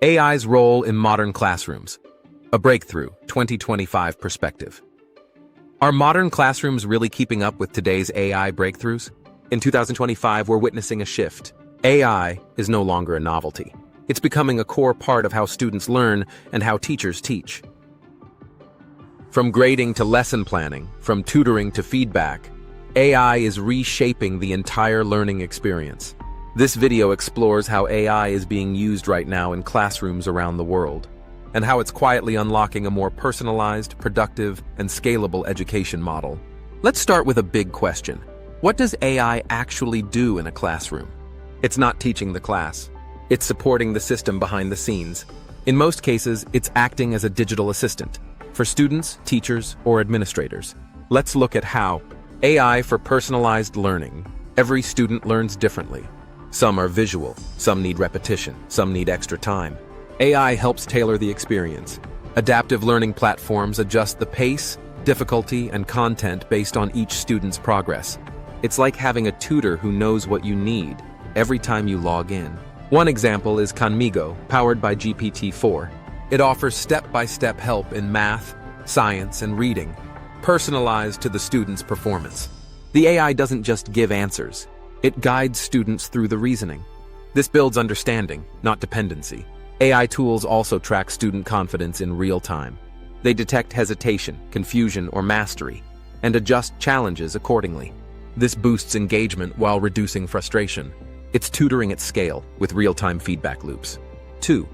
AI's role in modern classrooms. A breakthrough, 2025 perspective. Are modern classrooms really keeping up with today's AI breakthroughs? In 2025, we're witnessing a shift. AI is no longer a novelty. It's becoming a core part of how students learn and how teachers teach. From grading to lesson planning, from tutoring to feedback, AI is reshaping the entire learning experience. This video explores how AI is being used right now in classrooms around the world, and how it's quietly unlocking a more personalized, productive, and scalable education model. Let's start with a big question. What does AI actually do in a classroom? It's not teaching the class. It's supporting the system behind the scenes. In most cases, it's acting as a digital assistant for students, teachers, or administrators. Let's look at how. AI for personalized learning. Every student learns differently. Some are visual, some need repetition, some need extra time. AI helps tailor the experience. Adaptive learning platforms adjust the pace, difficulty, and content based on each student's progress. It's like having a tutor who knows what you need every time you log in. One example is Conmigo, powered by GPT-4. It offers step-by-step help in math, science, and reading, personalized to the student's performance. The AI doesn't just give answers. It guides students through the reasoning. This builds understanding, not dependency. AI tools also track student confidence in real time. They detect hesitation, confusion, or mastery, and adjust challenges accordingly. This boosts engagement while reducing frustration. It's tutoring at scale with real-time feedback loops. 2.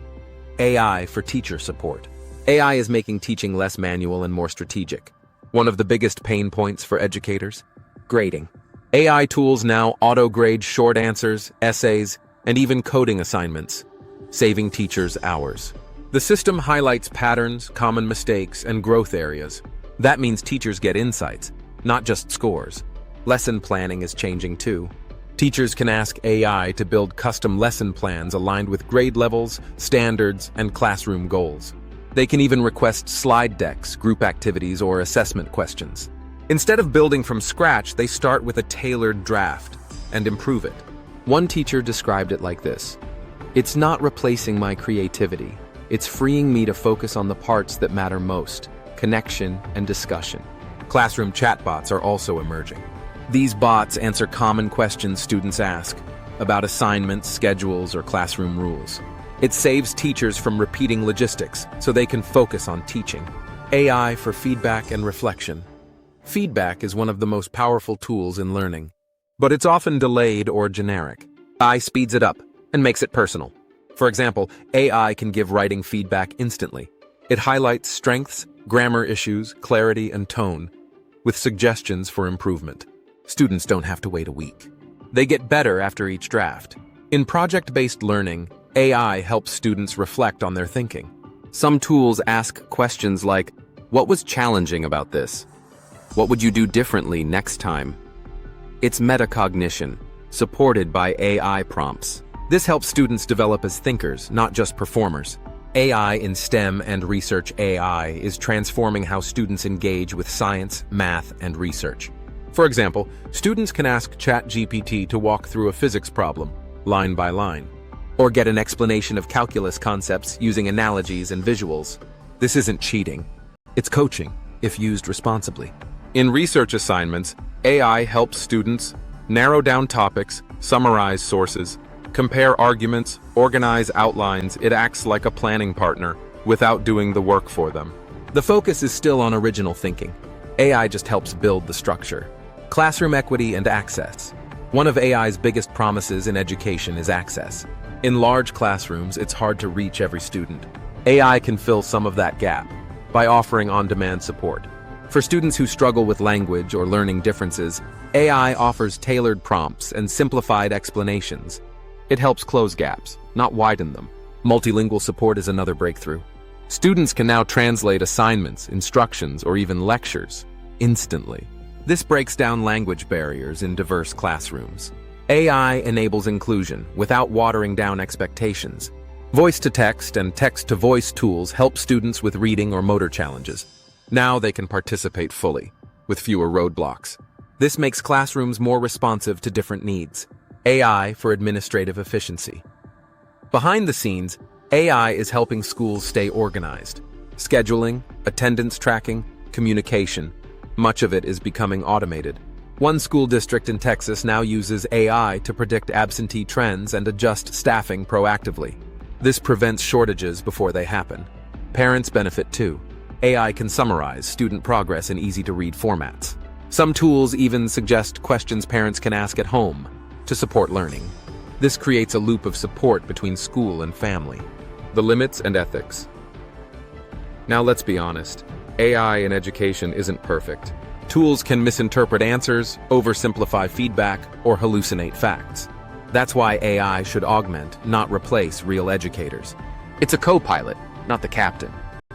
AI for teacher support. AI is making teaching less manual and more strategic. One of the biggest pain points for educators? Grading. AI tools now auto-grade short answers, essays, and even coding assignments, saving teachers hours. The system highlights patterns, common mistakes, and growth areas. That means teachers get insights, not just scores. Lesson planning is changing too. Teachers can ask AI to build custom lesson plans aligned with grade levels, standards, and classroom goals. They can even request slide decks, group activities, or assessment questions. Instead of building from scratch, they start with a tailored draft and improve it. One teacher described it like this: "It's not replacing my creativity. It's freeing me to focus on the parts that matter most: connection and discussion." Classroom chatbots are also emerging. These bots answer common questions students ask about assignments, schedules, or classroom rules. It saves teachers from repeating logistics so they can focus on teaching. AI for feedback and reflection. Feedback is one of the most powerful tools in learning, but it's often delayed or generic. AI speeds it up and makes it personal. For example, AI can give writing feedback instantly. It highlights strengths, grammar issues, clarity, and tone, with suggestions for improvement. Students don't have to wait a week. They get better after each draft. In project-based learning, AI helps students reflect on their thinking. Some tools ask questions like, "What was challenging about this? What would you do differently next time?" It's metacognition, supported by AI prompts. This helps students develop as thinkers, not just performers. AI in STEM and research AI is transforming how students engage with science, math, and research. For example, students can ask ChatGPT to walk through a physics problem, line by line, or get an explanation of calculus concepts using analogies and visuals. This isn't cheating. It's coaching, if used responsibly. In research assignments, AI helps students narrow down topics, summarize sources, compare arguments, organize outlines. It acts like a planning partner without doing the work for them. The focus is still on original thinking. AI just helps build the structure. Classroom equity and access. One of AI's biggest promises in education is access. In large classrooms, it's hard to reach every student. AI can fill some of that gap by offering on-demand support. For students who struggle with language or learning differences, AI offers tailored prompts and simplified explanations. It helps close gaps, not widen them. Multilingual support is another breakthrough. Students can now translate assignments, instructions, or even lectures instantly. This breaks down language barriers in diverse classrooms. AI enables inclusion without watering down expectations. Voice-to-text and text-to-voice tools help students with reading or motor challenges. Now they can participate fully, with fewer roadblocks. This makes classrooms more responsive to different needs. AI for administrative efficiency. Behind the scenes, AI is helping schools stay organized. Scheduling, attendance tracking, communication. Much of it is becoming automated. One school district in Texas now uses AI to predict absentee trends and adjust staffing proactively. This prevents shortages before they happen. Parents benefit too. AI can summarize student progress in easy-to-read formats. Some tools even suggest questions parents can ask at home to support learning. This creates a loop of support between school and family. The limits and ethics. Now let's be honest, AI in education isn't perfect. Tools can misinterpret answers, oversimplify feedback, or hallucinate facts. That's why AI should augment, not replace, real educators. It's a co-pilot, not the captain.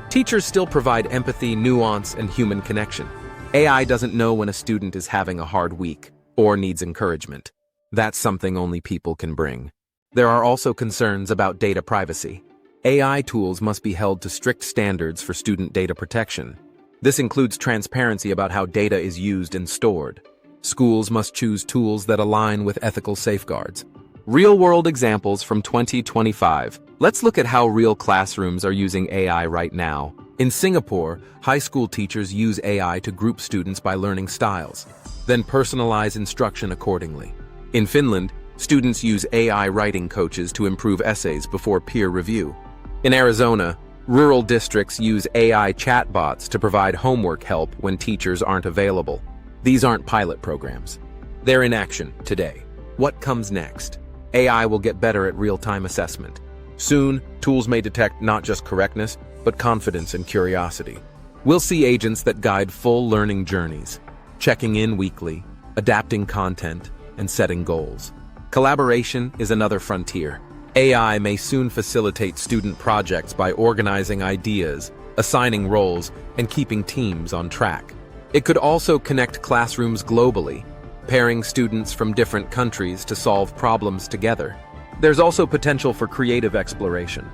Teachers still provide empathy, nuance, and human connection. AI doesn't know when a student is having a hard week or needs encouragement. That's something only people can bring. There are also concerns about data privacy. AI tools must be held to strict standards for student data protection. This includes transparency about how data is used and stored. Schools must choose tools that align with ethical safeguards. Real-world examples from 2025. Let's look at how real classrooms are using AI right now. In Singapore, high school teachers use AI to group students by learning styles, then personalize instruction accordingly. In Finland, students use AI writing coaches to improve essays before peer review. In Arizona, rural districts use AI chatbots to provide homework help when teachers aren't available. These aren't pilot programs. They're in action today. What comes next? AI will get better at real-time assessment. Soon, tools may detect not just correctness, but confidence and curiosity. We'll see agents that guide full learning journeys, checking in weekly, adapting content, and setting goals. Collaboration is another frontier. AI may soon facilitate student projects by organizing ideas, assigning roles, and keeping teams on track. It could also connect classrooms globally, pairing students from different countries to solve problems together. There's also potential for creative exploration.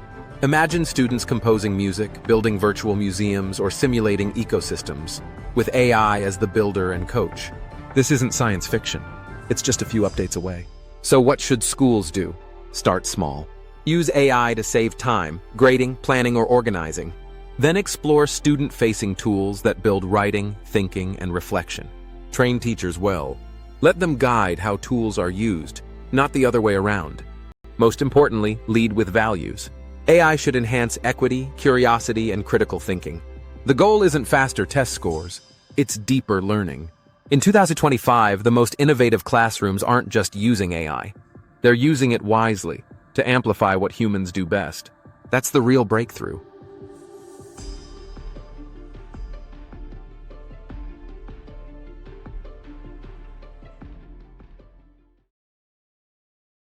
Imagine students composing music, building virtual museums, or simulating ecosystems, with AI as the builder and coach. This isn't science fiction. It's just a few updates away. So what should schools do? Start small. Use AI to save time, grading, planning, or organizing. Then explore student-facing tools that build writing, thinking, and reflection. Train teachers well. Let them guide how tools are used, not the other way around. Most importantly, lead with values. AI should enhance equity, curiosity, and critical thinking. The goal isn't faster test scores, it's deeper learning. In 2025, the most innovative classrooms aren't just using AI. They're using it wisely to amplify what humans do best. That's the real breakthrough.